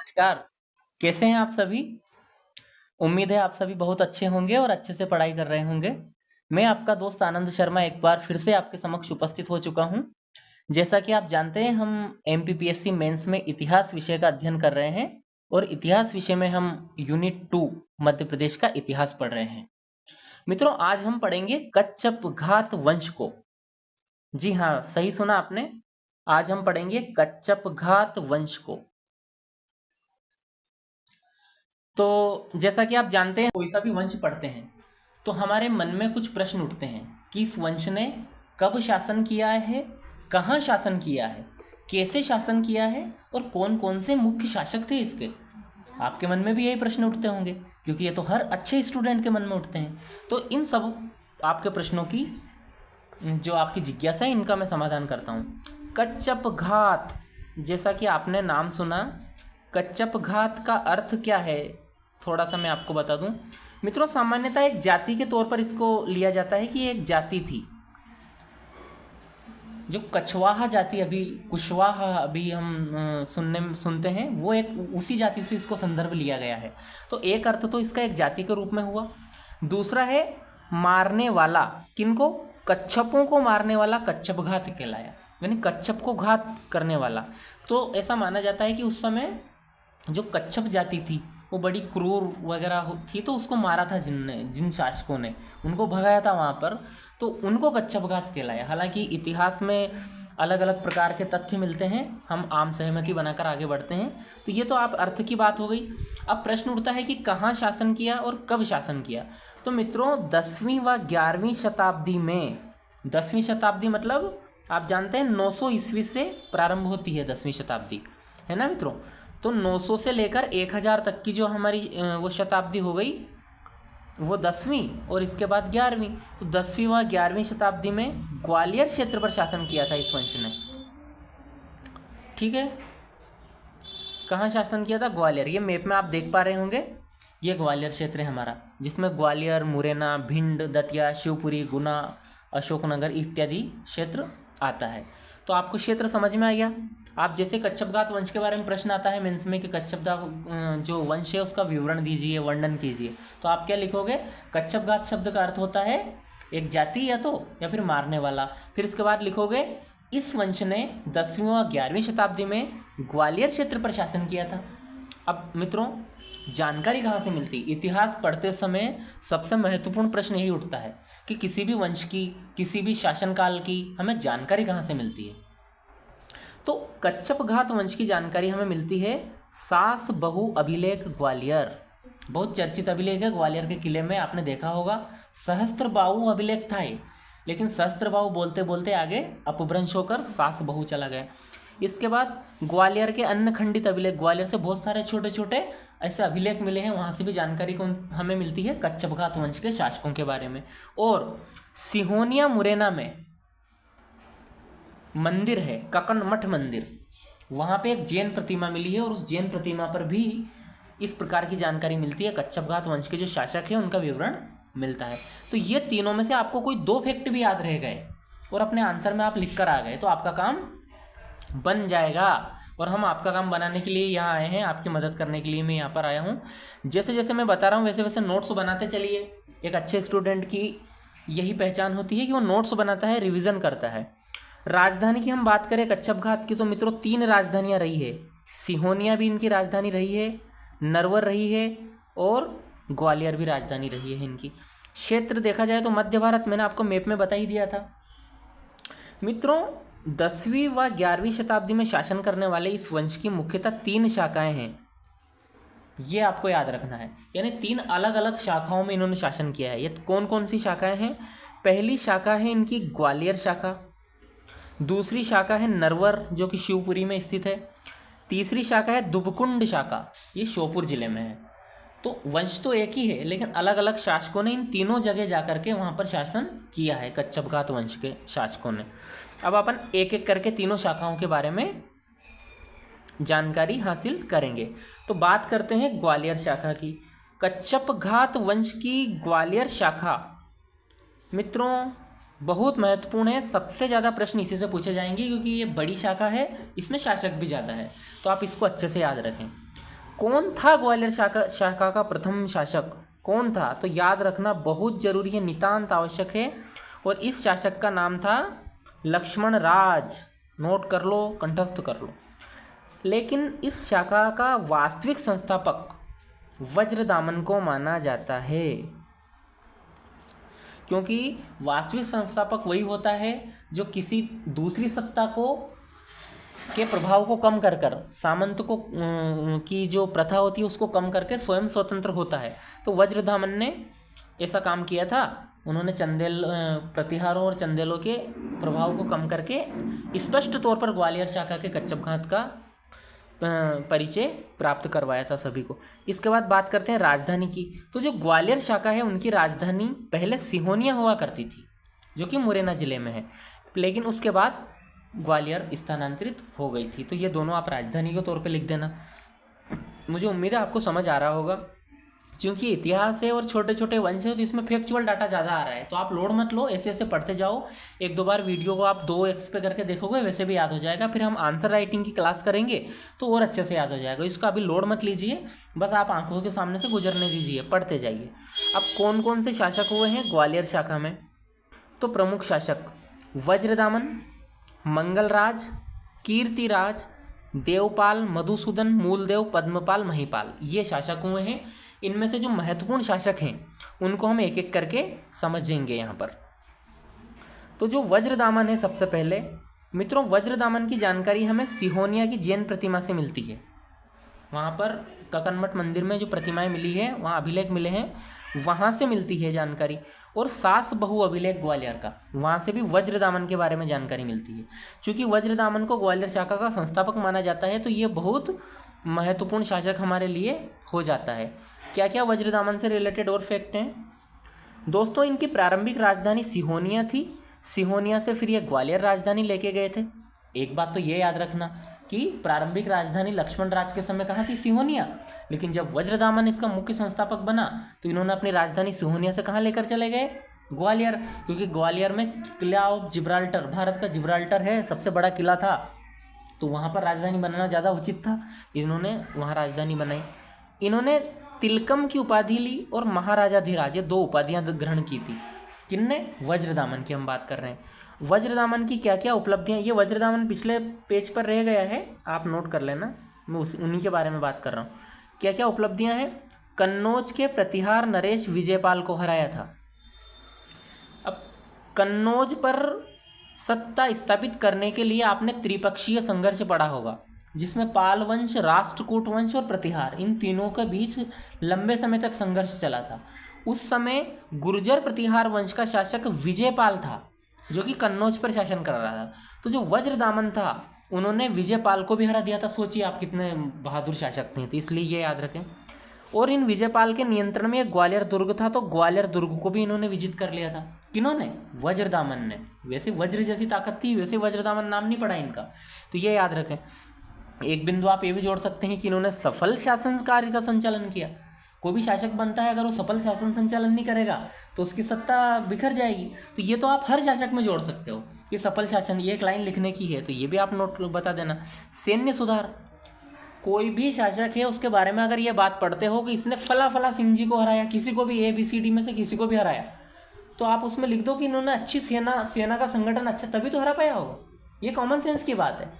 नमस्कार। कैसे हैं आप सभी? उम्मीद है आप सभी बहुत अच्छे होंगे और अच्छे से पढ़ाई कर रहे होंगे। मैं आपका दोस्त आनंद शर्मा एक बार फिर से आपके समक्ष उपस्थित हो चुका हूं। जैसा कि आप जानते हैं हम एमपीपीएससी मेंस में इतिहास विषय का अध्ययन कर रहे हैं और इतिहास विषय में हम यूनिट 2 मध्य प्रदेश का इतिहास पढ़ रहे हैं। मित्रों, आज हम पढ़ेंगे कच्छप घात वंश को। जी हाँ, सही सुना आपने। आज हम पढ़ेंगे कच्छप घात वंश को। तो जैसा कि आप जानते हैं, कोई सा भी वंश पढ़ते हैं तो हमारे मन में कुछ प्रश्न उठते हैं कि इस वंश ने कब शासन किया है, कहाँ शासन किया है, कैसे शासन किया है और कौन कौन से मुख्य शासक थे इसके। आपके मन में भी यही प्रश्न उठते होंगे, क्योंकि ये तो हर अच्छे स्टूडेंट के मन में उठते हैं। तो इन सब आपके प्रश्नों की जो आपकी जिज्ञासा है, इनका मैं समाधान करता हूँ। कच्छप घात, जैसा कि आपने नाम सुना, कच्छप घात का अर्थ क्या है थोड़ा सा मैं आपको बता दूं। मित्रों, सामान्यतः एक जाति के तौर पर इसको लिया जाता है कि ये एक जाति थी। जो कछवाहा जाति, अभी कुशवाहा अभी हम सुनते हैं, वो एक उसी जाति से इसको संदर्भ लिया गया है। तो एक अर्थ तो इसका एक जाति के रूप में हुआ। दूसरा है मारने वाला, किनको? कच्छपों को मारने वाला कच्छप घात कहलाया, यानी कच्छप को घात करने वाला। तो ऐसा माना जाता है कि उस समय जो कच्छप जाति थी वो बड़ी क्रूर वगैरह थी, तो उसको मारा था जिन शासकों ने, उनको भगाया था वहाँ पर, तो उनको कच्छपघात कहलाया। हालांकि इतिहास में अलग अलग प्रकार के तथ्य मिलते हैं, हम आम सहमति बनाकर आगे बढ़ते हैं। तो ये तो आप अर्थ की बात हो गई। अब प्रश्न उठता है कि कहाँ शासन किया और कब शासन किया। तो मित्रों, 10वीं व 11वीं शताब्दी में, 10वीं शताब्दी मतलब आप जानते हैं 900 ईस्वी से प्रारंभ होती है 10वीं शताब्दी, है ना मित्रों। तो 900 से लेकर 1000 तक की जो हमारी वो शताब्दी हो गई, वो 10वीं और इसके बाद 11वीं। तो 10वीं व 11वीं शताब्दी में ग्वालियर क्षेत्र पर शासन किया था इस वंश ने। ठीक है, कहाँ शासन किया था? ग्वालियर। ये मैप में आप देख पा रहे होंगे, ये ग्वालियर क्षेत्र है हमारा, जिसमें ग्वालियर, मुरैना, भिंड, दतिया, शिवपुरी, गुना, अशोकनगर इत्यादि क्षेत्र आता है। तो आपको क्षेत्र समझ में आ गया। आप जैसे कच्छपघात वंश के बारे में प्रश्न आता है मेंस में कि कच्छपघात जो वंश है उसका विवरण दीजिए, वर्णन कीजिए, तो आप क्या लिखोगे? कच्छपघात शब्द का अर्थ होता है एक जाति या फिर मारने वाला। फिर इसके बाद लिखोगे इस वंश ने 10वीं व 11वीं शताब्दी में ग्वालियर क्षेत्र पर शासन किया था। अब मित्रों, जानकारी कहाँ से मिलती? इतिहास पढ़ते समय सबसे महत्वपूर्ण प्रश्न यही उठता है कि किसी भी वंश की, किसी भी शासनकाल की हमें जानकारी कहाँ से मिलती है। तो कच्छपघात वंश की जानकारी हमें मिलती है सास बहु अभिलेख ग्वालियर। बहुत चर्चित अभिलेख है, ग्वालियर के किले में आपने देखा होगा। सहस्त्रबाहु अभिलेख था ये, लेकिन सहस्त्रबाहु बोलते बोलते आगे अपभ्रंश होकर सास बहु चला गया। इसके बाद ग्वालियर के अन्य खंडित अभिलेख, ग्वालियर से बहुत सारे छोटे छोटे ऐसे अभिलेख मिले हैं, वहाँ से भी जानकारी कौन हमें मिलती है? कच्छपघात वंश के शासकों के बारे में। और सिहोनिया मुरैना में मंदिर है, ककन मठ मंदिर, वहाँ पे एक जैन प्रतिमा मिली है और उस जैन प्रतिमा पर भी इस प्रकार की जानकारी मिलती है। कच्छपघात वंश के जो शासक हैं उनका विवरण मिलता है। तो ये तीनों में से आपको कोई 2 फैक्ट भी याद रह गए और अपने आंसर में आप लिख कर आ गए तो आपका काम बन जाएगा। और हम आपका काम बनाने के लिए यहाँ आए हैं, आपकी मदद करने के लिए मैं यहाँ पर आया हूँ। जैसे जैसे मैं बता रहा हूँ वैसे वैसे नोट्स बनाते चलिए। एक अच्छे स्टूडेंट की यही पहचान होती है कि वो नोट्स बनाता है, रिविज़न करता है। राजधानी की हम बात करें कच्छपघात की, तो मित्रों 3 राजधानियाँ रही है। सिहोनिया भी इनकी राजधानी रही है, नरवर रही है और ग्वालियर भी राजधानी रही है इनकी। क्षेत्र देखा जाए तो मध्य भारत, मैंने आपको मैप में बता ही दिया था। मित्रों, 10वीं व 11वीं शताब्दी में शासन करने वाले इस वंश की मुख्यतः 3 शाखाएं हैं, ये आपको याद रखना है। यानी 3 अलग अलग शाखाओं में इन्होंने शासन किया है। ये कौन कौन सी शाखाएं हैं? पहली शाखा है इनकी ग्वालियर शाखा, दूसरी शाखा है नरवर जो कि शिवपुरी में स्थित है, तीसरी शाखा है दुबकुंड शाखा, ये श्योपुर जिले में है। तो वंश तो एक ही है, लेकिन अलग अलग शासकों ने इन तीनों जगह जाकर के वहाँ पर शासन किया है, कच्छपघात वंश के शासकों ने। अब अपन एक एक करके तीनों शाखाओं के बारे में जानकारी हासिल करेंगे। तो बात करते हैं ग्वालियर शाखा की। कच्छपघात वंश की ग्वालियर शाखा मित्रों बहुत महत्वपूर्ण है। सबसे ज़्यादा प्रश्न इसी से पूछे जाएंगे क्योंकि ये बड़ी शाखा है, इसमें शासक भी ज़्यादा है, तो आप इसको अच्छे से याद रखें। कौन था ग्वालियर शाखा का प्रथम शासक, कौन था? तो याद रखना बहुत जरूरी है, नितांत आवश्यक है। और इस शासक का नाम था लक्ष्मण राज। नोट कर लो, कंठस्थ कर लो। लेकिन इस शाखा का वास्तविक संस्थापक वज्रदामन को माना जाता है, क्योंकि वास्तविक संस्थापक वही होता है जो किसी दूसरी सत्ता को के प्रभाव को कम कर कर, सामंत को की जो प्रथा होती है उसको कम करके स्वयं स्वतंत्र होता है। तो वज्रदामन ने ऐसा काम किया था। उन्होंने चंदेल प्रतिहारों और चंदेलों के प्रभाव को कम करके स्पष्ट तौर पर ग्वालियर शाखा के कच्छपघात का परिचय प्राप्त करवाया था सभी को। इसके बाद बात करते हैं राजधानी की। तो जो ग्वालियर शाखा है उनकी राजधानी पहले सिहोनिया हुआ करती थी, जो कि मुरैना जिले में है, लेकिन उसके बाद ग्वालियर स्थानांतरित हो गई थी। तो ये दोनों आप राजधानी के तौर पे लिख देना। मुझे उम्मीद है आपको समझ आ रहा होगा। क्योंकि इतिहास है और छोटे छोटे वंश है तो इसमें फैक्चुअल डाटा ज़्यादा आ रहा है, तो आप लोड मत लो, ऐसे ऐसे पढ़ते जाओ। एक दो बार वीडियो को आप 2x पे करके देखोगे, वैसे भी याद हो जाएगा। फिर हम आंसर राइटिंग की क्लास करेंगे तो और अच्छे से याद हो जाएगा। इसका अभी लोड मत लीजिए, बस आप आंखों के सामने से गुजरने दीजिए, पढ़ते जाइए। अब कौन कौन से शासक हुए हैं ग्वालियर शाखा में? तो प्रमुख शासक वज्रदामन, मंगलराज, कीर्तिराज, देवपाल, मधुसूदन, मूलदेव, पद्मपाल, महिपाल, ये शासक हुए हैं। इनमें से जो महत्वपूर्ण शासक हैं उनको हम एक एक करके समझेंगे यहाँ पर। तो जो वज्रदामन है, सबसे पहले मित्रों वज्रदामन की जानकारी हमें सिहोनिया की जैन प्रतिमा से मिलती है। वहाँ पर ककनमठ मंदिर में जो प्रतिमाएं मिली है, वहाँ अभिलेख मिले हैं, वहाँ से मिलती है जानकारी। और सास बहु अभिलेख ग्वालियर का, वहाँ से भी वज्रदामन के बारे में जानकारी मिलती है। चूँकि वज्रदामन को ग्वालियर शाखा का संस्थापक माना जाता है तो ये बहुत महत्वपूर्ण शासक हमारे लिए हो जाता है। क्या क्या वज्रदामन से रिलेटेड और फैक्ट हैं दोस्तों? इनकी प्रारंभिक राजधानी सिहोनिया थी। सिहोनिया से फिर ये ग्वालियर राजधानी लेके गए थे। एक बात तो ये याद रखना कि प्रारंभिक राजधानी लक्ष्मण राज के समय कहाँ थी? सिहोनिया। लेकिन जब वज्रदामन इसका मुख्य संस्थापक बना तो इन्होंने अपनी राजधानी सिहोनिया से कहाँ लेकर चले गए? ग्वालियर। क्योंकि ग्वालियर में किला ऑफ जिब्राल्टर, भारत का जिब्राल्टर है, सबसे बड़ा किला था, तो वहाँ पर राजधानी बनाना ज़्यादा उचित था। इन्होंने वहाँ राजधानी बनाई। इन्होंने तिलकम की उपाधि ली और महाराजाधिराज, ये 2 उपाधियाँ ग्रहण की थी। किनने? वज्रदामन की हम बात कर रहे हैं। वज्रदामन की क्या क्या उपलब्धियाँ, ये वज्रदामन पिछले पेज पर रह गया है, आप नोट कर लेना, मैं उन्हीं के बारे में बात कर रहा हूँ। क्या क्या उपलब्धियाँ हैं? कन्नौज के प्रतिहार नरेश विजयपाल को हराया था। अब कन्नौज पर सत्ता स्थापित करने के लिए आपने त्रिपक्षीय संघर्ष पढ़ा होगा, जिसमें पाल वंश, राष्ट्रकूट वंश और प्रतिहार, इन तीनों के बीच लंबे समय तक संघर्ष चला था। उस समय गुर्जर प्रतिहार वंश का शासक विजयपाल था, जो कि कन्नौज पर शासन कर रहा था। तो जो वज्रदामन था उन्होंने विजयपाल को भी हरा दिया था। सोचिए आप कितने बहादुर शासक थे, तो इसलिए ये याद रखें। और इन विजयपाल के नियंत्रण में एक ग्वालियर दुर्ग था, तो ग्वालियर दुर्ग को भी इन्होंने विजित कर लिया था। किन्होंने? वज्रदामन ने। वैसे वज्र जैसी ताकत थी, वैसे वज्रदामन नाम नहीं पड़ा इनका, तो ये याद रखें। एक बिंदु आप ये भी जोड़ सकते हैं कि इन्होंने सफल शासन कार्य का संचालन किया। कोई भी शासक बनता है, अगर वो सफल शासन संचालन नहीं करेगा तो उसकी सत्ता बिखर जाएगी। तो ये तो आप हर शासक में जोड़ सकते हो कि सफल शासन, ये एक लाइन लिखने की है, तो ये भी आप नोट बता देना। सैन्य सुधार, कोई भी शासक है उसके बारे में अगर ये बात पढ़ते हो कि इसने फला फला सिंह जी को हराया, किसी को भी ABCD में से किसी को भी हराया, तो आप उसमें लिख दो कि इन्होंने अच्छी सेना का संगठन अच्छा, तभी तो हरा पाया होगा। ये कॉमन सेंस की बात है।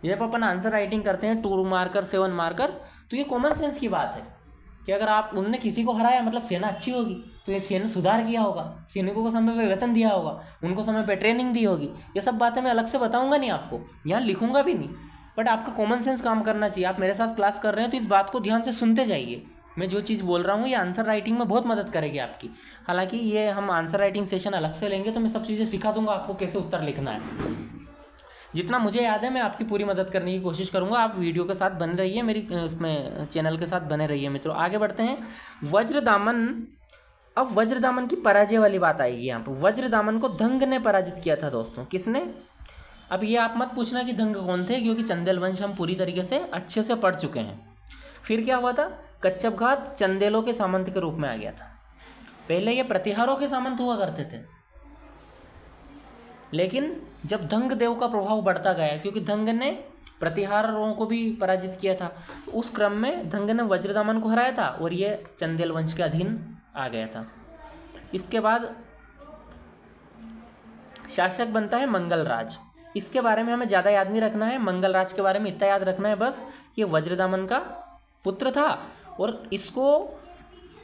जब अपन आंसर राइटिंग करते हैं 2 मार्कर 7 मार्कर, तो ये कॉमन सेंस की बात है कि अगर आप उनने किसी को हराया मतलब सेना अच्छी होगी, तो ये सेना सुधार किया होगा, सैनिकों को समय पे वेतन दिया होगा, उनको समय पे ट्रेनिंग दी होगी। ये सब बातें मैं अलग से बताऊंगा नहीं आपको, यहाँ लिखूंगा भी नहीं, बट आपका कॉमन सेंस काम करना चाहिए। आप मेरे साथ क्लास कर रहे हैं तो इस बात को ध्यान से सुनते जाइए। मैं जो चीज़ बोल रहा हूँ ये आंसर राइटिंग में बहुत मदद करेगी आपकी। हालांकि ये हम आंसर राइटिंग सेशन अलग से लेंगे तो मैं सब चीज़ें सिखा दूंगा आपको कैसे उत्तर लिखना है। जितना मुझे याद है मैं आपकी पूरी मदद करने की कोशिश करूंगा। आप वीडियो के साथ बने रहिए, मेरी उसमें चैनल के साथ बने रहिए मित्रों। आगे बढ़ते हैं। वज्रदामन, अब वज्रदामन की पराजय वाली बात आएगी यहाँ पर। वज्रदामन को धंग ने पराजित किया था दोस्तों। किसने? अब ये आप मत पूछना कि धंग कौन थे, क्योंकि चंदेल वंश हम पूरी तरीके से अच्छे से पढ़ चुके हैं। फिर क्या हुआ था? कच्छपघात चंदेलों के सामंत के रूप में आ गया था। पहले ये प्रतिहारों के सामंत हुआ करते थे, लेकिन जब धंग देव का प्रभाव बढ़ता गया, क्योंकि धंग ने प्रतिहारों को भी पराजित किया था। उस क्रम में धंग ने वज्रदामन को हराया था और ये चंदेल वंश के अधीन आ गया था। इसके बाद शासक बनता है मंगलराज। इसके बारे में हमें ज़्यादा याद नहीं रखना है, मंगलराज के बारे में इतना याद रखना है बस, ये वज्रदामन का पुत्र था और इसको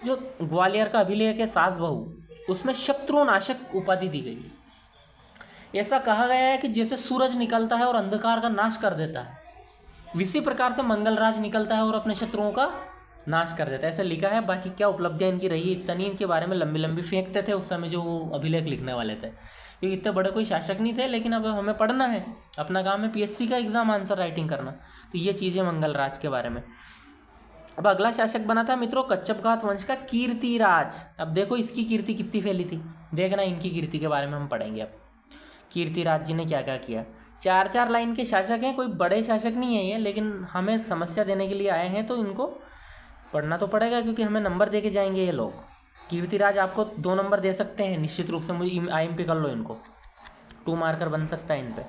जो ग्वालियर का अभिलेख है सास बहू, उसमें शत्रुनाशक उपाधि दी गई है। ऐसा कहा गया है कि जैसे सूरज निकलता है और अंधकार का नाश कर देता है, इसी प्रकार से मंगलराज निकलता है और अपने शत्रुओं का नाश कर देता है, ऐसा लिखा है। बाकी क्या उपलब्धियाँ इनकी रही इतना नहीं, इनके बारे में लंबी लंबी फेंकते थे उस समय जो अभिलेख लिखने वाले थे, क्योंकि इतने बड़े कोई शासक नहीं थे। लेकिन अब हमें पढ़ना है, अपना काम है पीएससी का एग्जाम आंसर राइटिंग करना। तो ये चीज़ें मंगलराज के बारे में। अब अगला शासक बना था मित्रों कच्छपघात वंश का कीर्तिराज। अब देखो इसकी कीर्ति कितनी फैली थी, देखना इनकी कीर्ति के बारे में हम पढ़ेंगे। अब कीर्तिराज जी ने क्या क्या किया। 4-4 लाइन के शासक हैं, कोई बड़े शासक नहीं है ये, लेकिन हमें समस्या देने के लिए आए हैं तो इनको पढ़ना तो पड़ेगा, क्योंकि हमें नंबर दे के जाएंगे ये लोग। कीर्तिराज आपको 2 नंबर दे सकते हैं निश्चित रूप से, मुझे IMP कर लो इनको, 2 मार्कर बन सकता है इन पे।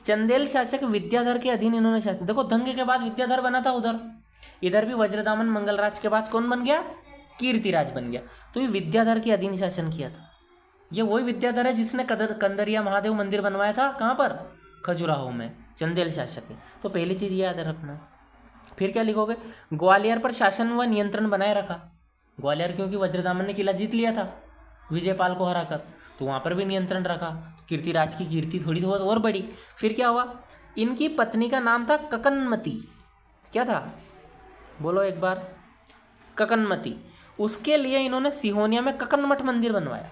चंदेल शासक विद्याधर के अधीन इन्होंने शासन, देखो धंग के बाद विद्याधर बना था उधर, इधर भी वज्रदामन मंगलराज के बाद कौन बन गया, कीर्तिराज बन गया। तो ये विद्याधर के अधीन शासन किया था। ये वही विद्याधर है जिसने कंदरिया महादेव मंदिर बनवाया था, कहाँ पर, खजुराहो में, चंदेल शासक है। तो पहली चीज़ याद रखना। फिर क्या लिखोगे, ग्वालियर पर शासन व नियंत्रण बनाए रखा। ग्वालियर क्योंकि वज्रदामन ने किला जीत लिया था विजयपाल को हराकर, तो वहाँ पर भी नियंत्रण रखा। कीर्तिराज की कीर्ति थोड़ी बहुत और बढ़ी। फिर क्या हुआ, इनकी पत्नी का नाम था ककनमती। क्या था, बोलो एक बार, ककनमती। उसके लिए इन्होंने सिहोनिया में ककनमठ मंदिर बनवाया,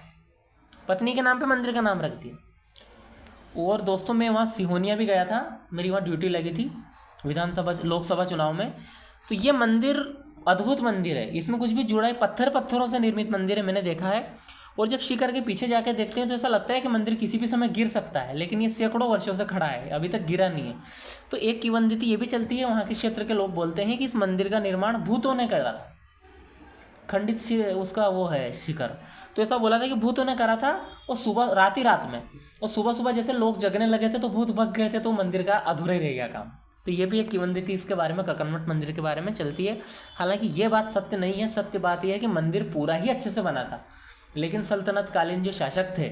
पत्नी के नाम पे मंदिर का नाम रख दिया। और दोस्तों मैं वहाँ सिहोनिया भी गया था, मेरी वहाँ ड्यूटी लगी थी विधानसभा लोकसभा चुनाव में। तो ये मंदिर अद्भुत मंदिर है, इसमें कुछ भी जुड़ा है, पत्थरों से निर्मित मंदिर है, मैंने देखा है। और जब शिखर के पीछे जाके देखते हैं तो ऐसा लगता है कि मंदिर किसी भी समय गिर सकता है, लेकिन ये सैकड़ों वर्षों से खड़ा है, अभी तक गिरा नहीं है। तो एक किंवदंती ये भी चलती है, वहाँ के क्षेत्र के लोग बोलते हैं कि इस मंदिर का निर्माण भूतों ने करा था, खंडित उसका वो है शिखर। तो ऐसा बोला था कि भूतों ने करा था, और सुबह रात में, और सुबह जैसे लोग जगने लगे थे तो भूत भग गए थे, तो मंदिर का अधूरा ही रह गया काम। तो ये भी एक किंवदंती इसके बारे में, ककनमठ मंदिर के बारे में चलती है। हालांकि ये बात सत्य नहीं है, सत्य बात यह है कि मंदिर पूरा ही अच्छे से बना था, लेकिन सल्तनत कालीन जो शासक थे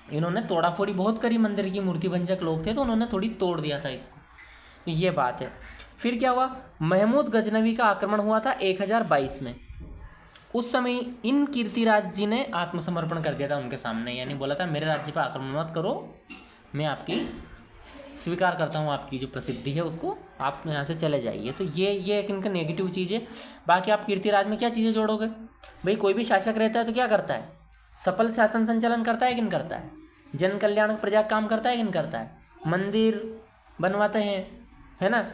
इन्होंने तोड़ाफोड़ी बहुत करी, मंदिर की मूर्ति भंजक लोग थे तो उन्होंने थोड़ी तोड़ दिया था इसको, तो ये बात है। फिर क्या हुआ, महमूद गजनवी का आक्रमण हुआ था 1022 में। उस समय इन कीर्तिराज जी ने आत्मसमर्पण कर दिया था उनके सामने, यानी बोला था मेरे राज्य पर आक्रमण मत करो, मैं आपकी स्वीकार करता हूँ, आपकी जो प्रसिद्धि है उसको, आप यहाँ से चले जाइए। तो ये एक इनका नेगेटिव चीज़ है। बाकी आप कीर्तिराज में क्या चीज़ें जोड़ोगे, भाई कोई भी शासक रहता है तो क्या करता है, सफल शासन संचालन करता है कि नहीं करता है, जन कल्याण प्रजा काम करता है कि नहीं करता है, मंदिर बनवाते हैं, है ना,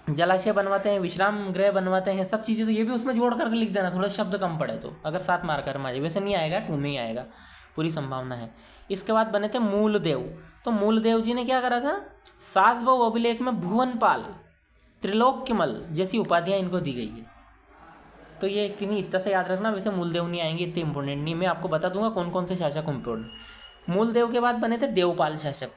जलाशय बनवाते हैं, विश्राम गृह बनवाते हैं, सब चीज़ें। तो ये भी उसमें जोड़ करके लिख देना, थोड़ा शब्द कम पड़े तो, अगर 7 मार्कर में आ जाए, वैसे नहीं आएगा, 2 में ही आएगा, पूरी संभावना है। इसके बाद बने थे मूलदेव। तो मूलदेव जी ने क्या करा था, सास बहू अभिलेख में भुवनपाल, त्रिलोक्यमल जैसी उपाधियाँ इनको दी गई है। तो ये किन्हीं इतना से याद रखना, वैसे मूलदेव नहीं आएंगे, इतने इंपॉर्टेंट नहीं, मैं आपको बता दूंगा कौन कौन से शासक इंपॉर्टेंट। मूलदेव के बाद बने थे देवपाल शासक।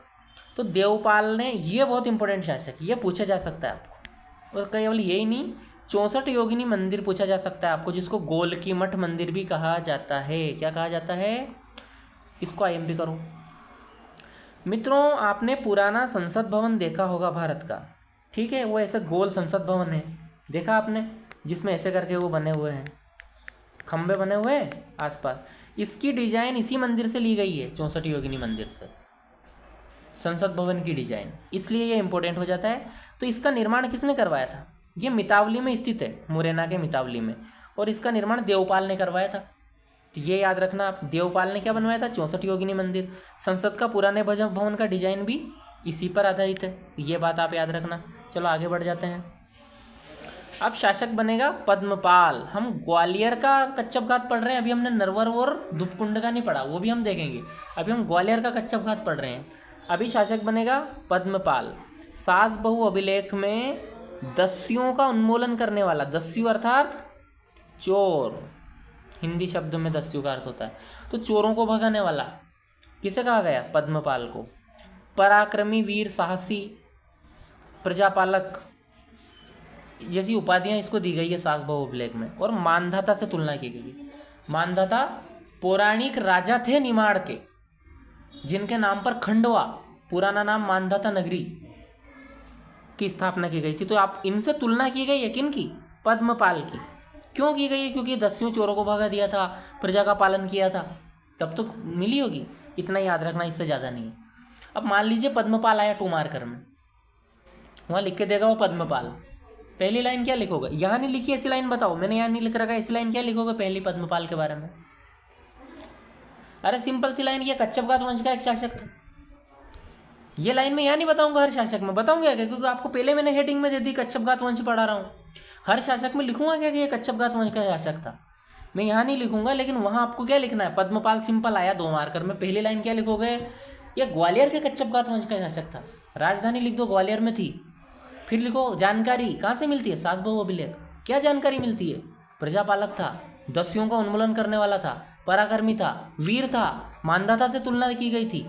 तो देवपाल ने, ये बहुत इंपॉर्टेंट शासक, ये पूछा जा सकता है आपको, और केवल यही नहीं, 64 योगिनी मंदिर पूछा जा सकता है आपको, जिसको गोलकी मठ मंदिर भी कहा जाता है। क्या कहा जाता है, इसको IMP करो मित्रों। आपने पुराना संसद भवन देखा होगा भारत का, ठीक है, वो ऐसा गोल संसद भवन है, देखा आपने, जिसमें ऐसे करके वो बने हुए हैं, खंबे बने हुए हैं आसपास। इसकी डिजाइन इसी मंदिर से ली गई है, 64 योगिनी मंदिर से, संसद भवन की डिजाइन, इसलिए ये इंपॉर्टेंट हो जाता है। तो इसका निर्माण किसने करवाया था, ये मितावली में स्थित है, मुरैना के मितावली में, और इसका निर्माण देवपाल ने करवाया था। तो ये याद रखना आप, देवपाल ने क्या बनवाया था, 64 योगिनी मंदिर। संसद का पुराने भवन का डिजाइन भी इसी पर आधारित है, ये बात आप याद रखना। चलो आगे बढ़ जाते हैं। अब शासक बनेगा पद्मपाल। हम ग्वालियर का कच्छपघात पढ़ रहे हैं, अभी हमने नरवर और दुपकुंड का नहीं पढ़ा, वो भी हम देखेंगे। अभी हम ग्वालियर का कच्छपघात पढ़ रहे हैं। अभी शासक बनेगा पद्मपाल। सास बहू अभिलेख में दस्युओं का उन्मूलन करने वाला, दस्यु अर्थात चोर, हिंदी शब्द में दस्यु का अर्थ होता है, तो चोरों को भगाने वाला किसे कहा गया, पद्मपाल को। पराक्रमी वीर साहसी प्रजापालक जैसी उपाधियां इसको दी गई है सास बहू अभिलेख में। और मानधाता से तुलना की गई है। मानधाता पौराणिक राजा थे निमाड़ के, जिनके नाम पर खंडवा, पुराना नाम मानधाता नगरी, की स्थापना की गई थी। तो आप इनसे तुलना की गई है किनकी? पद्मपाल की। क्यों की गई है? क्योंकि दस्युओं चोरों को भगा दिया था, प्रजा का पालन किया था, तब तो मिली होगी। इतना याद रखना, इससे ज़्यादा नहीं। अब मान लीजिए पद्मपाल आया 2 मार्कर में, वहाँ लिख के देगा वो पद्मपाल। पहली लाइन क्या लिखोगे? यहाँ नहीं लिखी ऐसी लाइन बताओ, मैंने यहाँ नहीं लिख रखा, ऐसी लाइन क्या लिखोगे पहली पद्मपाल के बारे में? अरे सिंपल सी लाइन, ये कच्छपघात वंश का एक शासक था। ये लाइन मैं यहाँ नहीं बताऊंगा, हर शासक में बताऊंगा क्या, क्योंकि आपको पहले मैंने हेडिंग में दे दी कच्छपघात वंश पढ़ा रहा हूँ। हर शासक में लिखूंगा क्या कि ये कच्छपघात वंश का शासक था? मैं यहाँ नहीं लिखूंगा, लेकिन वहाँ आपको क्या लिखना है? पद्मपाल सिंपल आया 2 मार्कर में, पहली लाइन क्या लिखोगे? ये ग्वालियर के कच्छपघात वंश का शासक था। राजधानी लिख दो, ग्वालियर में थी। फिर लिखो जानकारी कहाँ से मिलती है? सास बहू अभिलेख। क्या जानकारी मिलती है? प्रजापालक था, दस्युओं का उन्मूलन करने वाला था, पराक्रमी था, वीर था, मानधाता से तुलना की गई थी।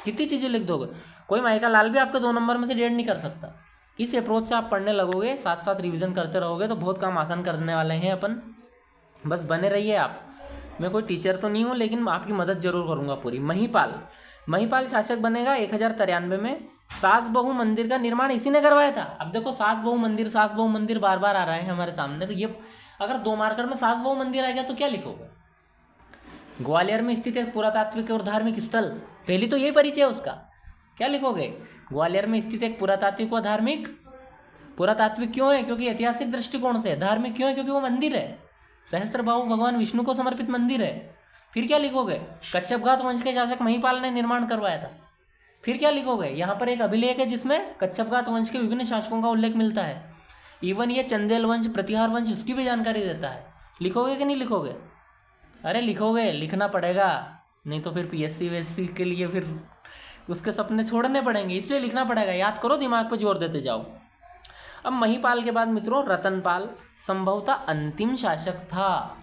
कितनी चीज़ें लिख दोगे? कोई माइका लाल भी आपके 2 नंबर में से 1.5 नहीं कर सकता। इस अप्रोच से आप पढ़ने लगोगे, साथ साथ रिवीजन करते रहोगे तो बहुत काम आसान करने वाले हैं अपन। बस बने रहिए आप। मैं कोई टीचर तो नहीं हूँ, लेकिन आपकी मदद जरूर करूँगा पूरी। महिपाल शासक बनेगा 1093 में। सास बहू मंदिर का निर्माण इसी ने करवाया था। अब देखो सास बहू मंदिर बार बार आ रहा है हमारे सामने, तो ये अगर 2 मार्कर में सास बहू मंदिर आ गया तो क्या लिखोगे? ग्वालियर में स्थित एक पुरातात्विक और धार्मिक स्थल, पहली तो यही परिचय है उसका। क्या लिखोगे? ग्वालियर में स्थित एक पुरातात्विक व धार्मिक। पुरातात्विक क्यों है? क्योंकि ऐतिहासिक दृष्टिकोण से। धार्मिक क्यों है? क्योंकि वो मंदिर है, सहस्त्रबाहु भगवान विष्णु को समर्पित मंदिर है। फिर क्या लिखोगे? कच्छपघात वंश के शासक महिपाल ने निर्माण करवाया था। फिर क्या लिखोगे? यहाँ पर एक अभिलेख है जिसमें कच्छपघात वंश के विभिन्न शासकों का उल्लेख मिलता है। इवन ये चंदेल वंश, प्रतिहार वंश, उसकी भी जानकारी देता है। लिखोगे कि नहीं लिखोगे? अरे लिखोगे, लिखना पड़ेगा, नहीं तो फिर पीएससी वीएससी के लिए फिर उसके सपने छोड़ने पड़ेंगे, इसलिए लिखना पड़ेगा। याद करो, दिमाग पर जोर देते जाओ। अब महिपाल के बाद मित्रों रतनपाल संभवतः अंतिम शासक था,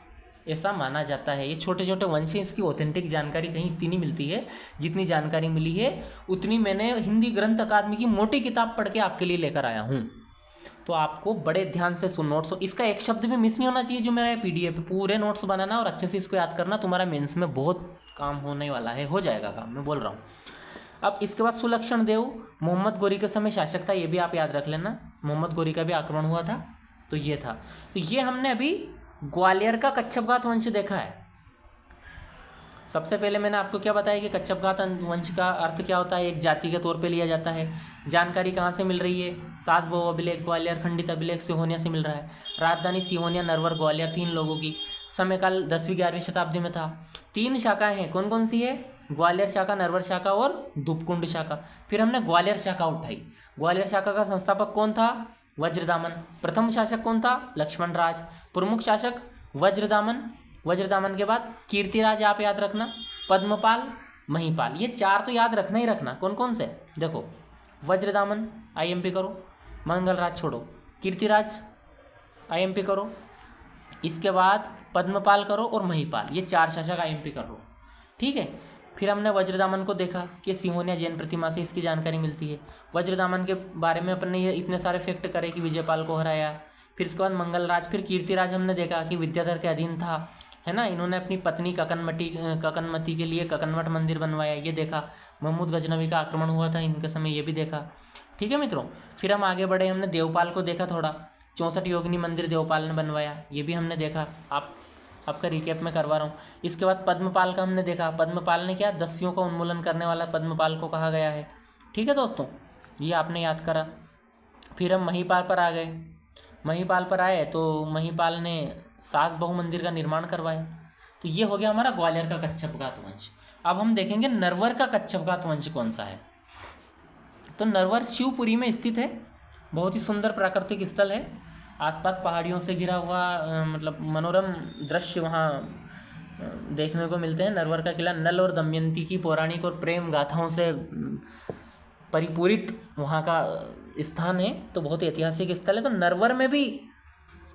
ऐसा माना जाता है। ये छोटे छोटे वंश हैं, इसकी ऑथेंटिक जानकारी कहीं इतनी नहीं मिलती है। जितनी जानकारी मिली है उतनी मैंने हिंदी ग्रंथ अकादमी की मोटी किताब पढ़ के आपके लिए लेकर आया हूँ। तो आपको बड़े ध्यान से सुन नोट्स, इसका एक शब्द भी मिस नहीं होना चाहिए जो मेरा पीडीएफ, पूरे नोट्स बनाना और अच्छे से इसको याद करना। तुम्हारा मेंस में बहुत काम होने वाला है, हो जाएगा काम, मैं बोल रहा हूँ। अब इसके बाद सुलक्षण देव मोहम्मद गोरी के समय शासक था, ये भी आप याद रख लेना। मोहम्मद गोरी का भी आक्रमण हुआ था, तो ये था। तो ये हमने अभी ग्वालियर का कच्छपघात वंश देखा है। सबसे पहले मैंने आपको क्या बताया कि कच्छपघात वंश का अर्थ क्या होता है, एक जाति के तौर पे लिया जाता है। जानकारी कहाँ से मिल रही है? सास बहू अभिलेख ग्वालियर, खंडित अभिलेख सिहोनिया से मिल रहा है। राजधानी सिहोनिया, नरवर, ग्वालियर, 3 लोगों की। समयकाल 10वीं-11वीं शताब्दी में था। 3 शाखाएं हैं, कौन कौन सी है? ग्वालियर शाखा, नरवर शाखा और दुपकुंड शाखा। फिर हमने ग्वालियर शाखा उठाई। ग्वालियर शाखा का संस्थापक कौन था? वज्रदामन। प्रथम शासक कौन था? लक्ष्मण राज। प्रमुख शासक वज्रदामन। वज्रदामन के बाद कीर्तिराज, आप याद रखना, पद्मपाल, महिपाल, ये 4 तो याद रखना ही रखना। कौन कौन से? देखो, वज्रदामन आईएमपी करो, मंगलराज छोड़ो, कीर्तिराज आईएमपी करो, इसके बाद पद्मपाल करो और महिपाल, ये 4 शासक आईएमपी कर लो, ठीक है। फिर हमने वज्रदामन को देखा कि सिहोनिया जैन प्रतिमा से इसकी जानकारी मिलती है। वज्रदामन के बारे में अपन ने ये इतने सारे फैक्ट करे कि विजयपाल को हराया। फिर इसके बाद मंगलराज, फिर कीर्तिराज हमने देखा कि विद्याधर के अधीन था, है ना। इन्होंने अपनी पत्नी ककनमती के लिए ककनवट मंदिर बनवाया, ये देखा। महमूद गजनवी का आक्रमण हुआ था इनके समय, ये भी देखा, ठीक है मित्रों। फिर हम आगे बढ़े, हमने देवपाल को देखा थोड़ा। 64 योगिनी मंदिर देवपाल ने बनवाया, ये भी हमने देखा। आपका रिकैप में करवा रहा हूँ। इसके बाद पद्मपाल का हमने देखा। पद्मपाल ने क्या? दस्युओं का उन्मूलन करने वाला पद्मपाल को कहा गया है, ठीक है दोस्तों, ये आपने याद करा। फिर हम महिपाल पर आ गए। महिपाल पर आए तो महिपाल ने सास बहू मंदिर का निर्माण करवाया। तो ये हो गया हमारा ग्वालियर का कच्छपघात वंश। अब हम देखेंगे नरवर का कच्छपघात वंश कौन सा है। तो नरवर शिवपुरी में स्थित है, बहुत ही सुंदर प्राकृतिक स्थल है, आसपास पहाड़ियों से घिरा हुआ, मतलब मनोरम दृश्य वहाँ देखने को मिलते हैं। नरवर का किला नल और दमयंती की पौराणिक और प्रेम गाथाओं से परिपूरित वहाँ का स्थान है, तो बहुत ही ऐतिहासिक स्थल है। तो नरवर में भी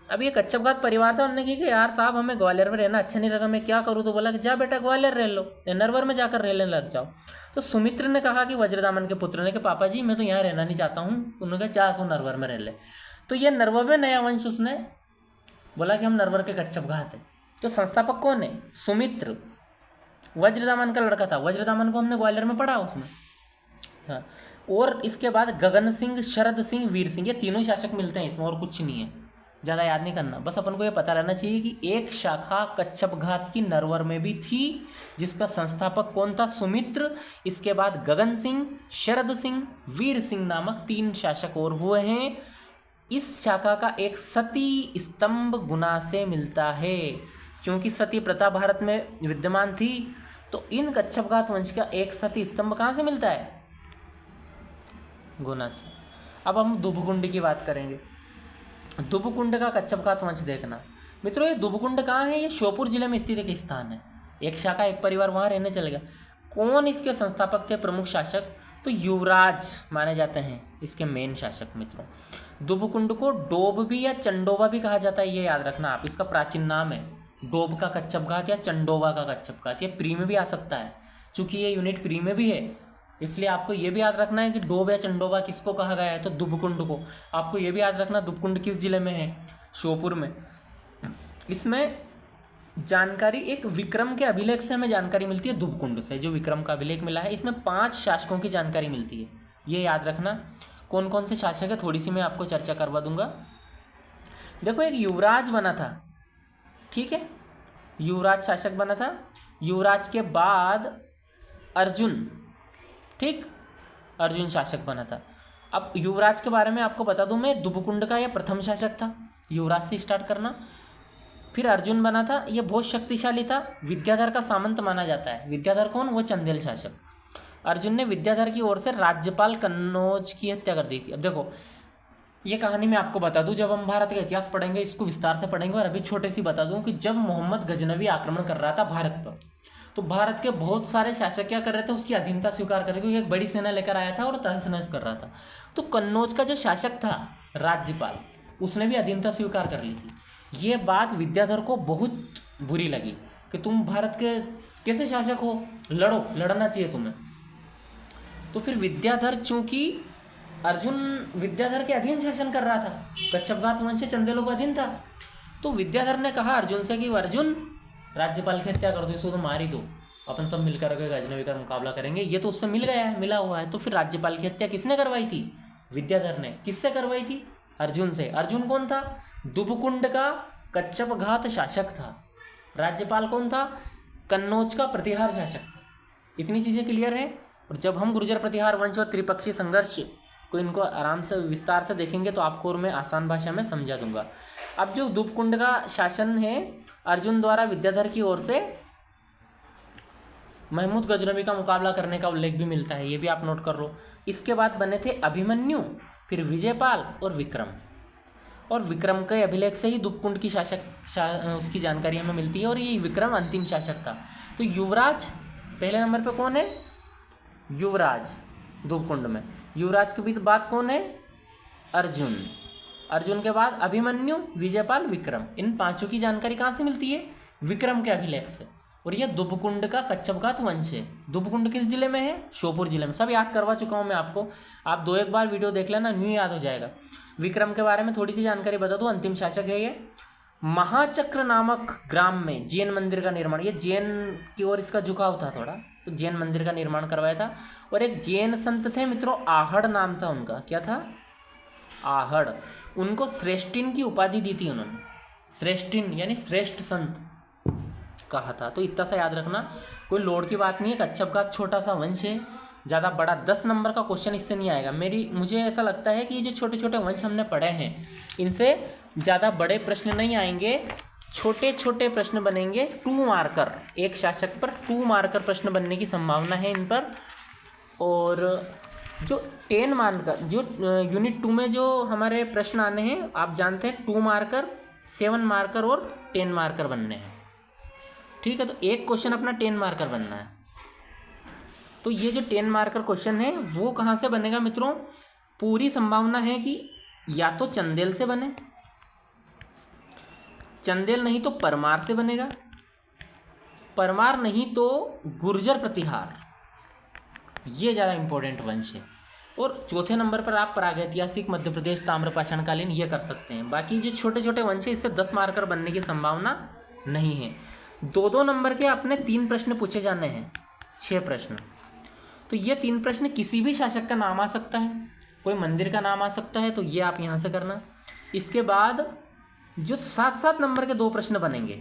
अब ये कच्छपघात परिवार था, उन्होंने कहा कि यार साहब हमें ग्वालियर में रहना अच्छा नहीं लगा, मैं क्या करूँ? तो बोला कि जा बेटा ग्वालियर रह लो, नरवर में जाकर रहने लग जाओ। तो सुमित्र ने कहा कि वज्रदामन के पुत्र ने कि पापा जी मैं तो यहाँ रहना नहीं चाहता हूँ। उन्होंने कहा जा तू नरवर में रह ले। तो ये नरवर में नया वंश उसने बोला कि हम नरवर के कच्छप घात है। तो संस्थापक कौन है? सुमित्र, वज्रदामन का लड़का था। वज्रदामन को हमने ग्वालियर में पढ़ा उसमें। हाँ, और इसके बाद गगन सिंह, शरद सिंह, वीर सिंह, ये तीनों शासक मिलते हैं इसमें, और कुछ नहीं है, ज़्यादा याद नहीं करना। बस अपन को ये पता रहना चाहिए कि एक शाखा कच्छप घात की नरवर में भी थी, जिसका संस्थापक कौन था? सुमित्र। इसके बाद गगन सिंह, शरद सिंह, वीर सिंह नामक 3 शासक और हुए हैं। इस शाखा का एक सती स्तंभ गुना से मिलता है। क्योंकि सती प्रथा भारत में विद्यमान थी, तो इन कच्छप घात वंश का एक सती स्तंभ कहाँ से मिलता है? गुना से। अब हम दुबकुंड की बात करेंगे। दुबकुंड का कच्छप घात वंश देखना मित्रों, ये दुबकुंड कहाँ है? ये श्योपुर जिले में स्थित एक स्थान है। एक शाखा, एक परिवार वहाँ रहने चले गया। कौन इसके संस्थापक थे, प्रमुख शासक? तो युवराज माने जाते हैं इसके मेन शासक मित्रों। दुबकुंड को डोब भी या चंडोबा भी कहा जाता है, ये याद रखना आप। इसका प्राचीन नाम है डोब का कच्छप घात या चंडोबा का कच्छप घात। ये प्री में भी आ सकता है, चूंकि ये यूनिट प्री में भी है, इसलिए आपको ये भी याद रखना है कि डोब या चंडोबा किसको कहा गया है, तो दुबकुंड को। आपको ये भी याद रखना दुबकुंड किस जिले में है? श्योपुर में। इसमें जानकारी एक विक्रम के अभिलेख से हमें जानकारी मिलती है दुबकुंड से, जो विक्रम का अभिलेख मिला है। इसमें 5 शासकों की जानकारी मिलती है, ये याद रखना। कौन कौन से शासक है थोड़ी सी मैं आपको चर्चा करवा दूंगा। देखो, एक युवराज बना था, ठीक है, युवराज शासक बना था। युवराज के बाद अर्जुन, ठीक, अर्जुन शासक बना था। अब युवराज के बारे में आपको बता दूं मैं, दुबकुंड का यह प्रथम शासक था, युवराज से स्टार्ट करना। फिर अर्जुन बना था, यह बहुत शक्तिशाली था, विद्याधर का सामंत माना जाता है। विद्याधर कौन? वो चंदेल शासक। अर्जुन ने विद्याधर की ओर से राज्यपाल कन्नौज की हत्या कर दी थी। अब देखो, ये कहानी मैं आपको बता दूं, जब हम भारत का इतिहास पढ़ेंगे इसको विस्तार से पढ़ेंगे। और अभी छोटे सी बता दूं कि जब मोहम्मद गजनवी आक्रमण कर रहा था भारत पर, तो भारत के बहुत सारे शासक क्या कर रहे थे? उसकी अधीनता स्वीकार कर रहे थे, क्योंकि एक बड़ी सेना लेकर आया था और तहस नहस कर रहा था। तो कन्नौज का जो शासक था, राज्यपाल, उसने भी अधीनता स्वीकार कर ली थी। ये बात विद्याधर को बहुत बुरी लगी कि तुम भारत के कैसे शासक हो, लड़ो, लड़ना चाहिए तुम्हें। तो फिर विद्याधर, चूंकि अर्जुन विद्याधर के अधीन शासन कर रहा था, कच्छप घात वंश चंदेलों का अधीन था, तो विद्याधर ने कहा अर्जुन से कि अर्जुन, राज्यपाल की हत्या कर दो, इसको तो मार ही दो, अपन सब मिलकर गजनवी का मुकाबला करेंगे। ये तो उससे मिल गया है, मिला हुआ है। तो फिर राज्यपाल की हत्या किसने करवाई थी? विद्याधर ने। किससे करवाई थी? अर्जुन से। अर्जुन कौन था? दुबकुंड का कच्छप घात शासक था। राज्यपाल कौन था? कन्नौज का प्रतिहार शासक था। इतनी चीज़ें क्लियर हैं। और जब हम गुर्जर प्रतिहार वंश और त्रिपक्षीय संघर्ष को इनको आराम से विस्तार से देखेंगे तो आपको और मैं आसान भाषा में समझा दूंगा। अब जो दुबकुंड का शासन है, अर्जुन द्वारा विद्याधर की ओर से महमूद गजनवी का मुकाबला करने का उल्लेख भी मिलता है, ये भी आप नोट कर लो। इसके बाद बने थे अभिमन्यु, फिर विजयपाल और विक्रम। और विक्रम के अभिलेख से ही दुबकुंड की उसकी जानकारी हमें मिलती है, और ये विक्रम अंतिम शासक था। तो युवराज पहले नंबर पे कौन है? युवराज दुबकुंड में। युवराज के बाद कौन है? अर्जुन। अर्जुन के बाद अभिमन्यु, विजयपाल, विक्रम। इन 5 की जानकारी कहाँ से मिलती है? विक्रम के अभिलेख से। और यह दुबकुंड का कच्छप घात वंश है। दुबकुंड किस जिले में है? श्योपुर जिले में। सब याद करवा चुका हूँ मैं आपको, आप 2-1 बार वीडियो देख लेना, न्यू याद हो जाएगा। विक्रम के बारे में थोड़ी सी जानकारी बता दूँ, अंतिम शासक है ये। महाचक्र नामक ग्राम में जैन मंदिर का निर्माण, ये जैन की ओर इसका झुकाव था थोड़ा, तो जैन मंदिर का निर्माण करवाया था। और एक जैन संत थे मित्रों, आहड़ नाम था उनका। क्या था? आहड़। उनको श्रेष्ठिन की उपाधि दी थी उन्होंने, श्रेष्ठिन यानी श्रेष्ठ संत कहा था। तो इतना सा याद रखना, कोई लोड की बात नहीं है। कच्छप घात छोटा सा वंश है, ज़्यादा बड़ा 10 नंबर का क्वेश्चन इससे नहीं आएगा। मुझे ऐसा लगता है कि ये जो छोटे छोटे वंश हमने पढ़े हैं, इनसे ज़्यादा बड़े प्रश्न नहीं आएंगे, छोटे छोटे प्रश्न बनेंगे। 2 मार्कर, एक शासक पर 2 मार्कर प्रश्न बनने की संभावना है इन पर। और जो 10 मार्कर, जो यूनिट 2 में जो हमारे प्रश्न आने हैं, आप जानते हैं 2 मार्कर, 7 मार्कर और 10 मार्कर बनने हैं, ठीक है। तो एक क्वेश्चन अपना 10 मार्कर बनना है। तो ये जो 10 मार्कर क्वेश्चन है वो कहाँ से बनेगा मित्रों? पूरी संभावना है कि या तो चंदेल से बने, चंदेल नहीं तो परमार से बनेगा, परमार नहीं तो गुर्जर प्रतिहार, ये ज़्यादा इम्पोर्टेंट वंश है। और चौथे नंबर पर आप प्रागैतिहासिक मध्य प्रदेश ताम्रपाषाणकालीन ये कर सकते हैं। बाकी जो छोटे छोटे वंश है इससे 10 मार्कर बनने की संभावना नहीं है। 2-2 नंबर के अपने 3 प्रश्न पूछे जाने हैं, 6 प्रश्न। तो ये 3 प्रश्न किसी भी शासक का नाम आ सकता है, कोई मंदिर का नाम आ सकता है, तो ये आप यहाँ से करना। इसके बाद जो 7-7 नंबर के 2 प्रश्न बनेंगे,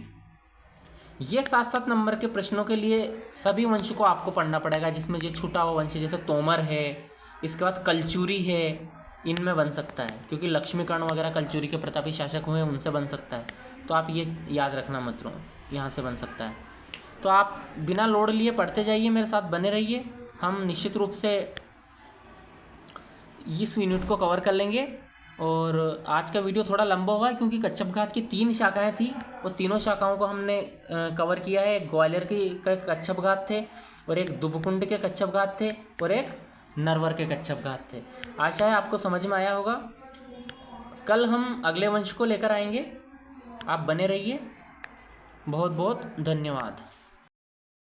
ये 7-7 नंबर के प्रश्नों के लिए सभी वंश को आपको पढ़ना पड़ेगा, जिसमें जो छूटा हुआ वंश जैसे तोमर है, इसके बाद कलचुरी है, इनमें बन सकता है, क्योंकि लक्ष्मीकर्ण वगैरह कलचुरी के प्रतापी शासक हुए, उनसे बन सकता है। तो आप ये याद रखना मित्रों, यहाँ से बन सकता है। तो आप बिना लोड लिए पढ़ते जाइए, मेरे साथ बने रहिए। हम निश्चित रूप से इस यूनिट को कवर कर लेंगे। और आज का वीडियो थोड़ा लंबा हुआ है क्योंकि कच्छपघात की 3 शाखाएं थी, और तीनों शाखाओं को हमने कवर किया है। ग्वालियर के कच्छपघात थे, और एक दुबकुंड के कच्छपघात थे, और एक नरवर के कच्छपघात थे। आशा है आपको समझ में आया होगा। कल हम अगले वंश को लेकर आएंगे, आप बने रहिए। बहुत बहुत धन्यवाद।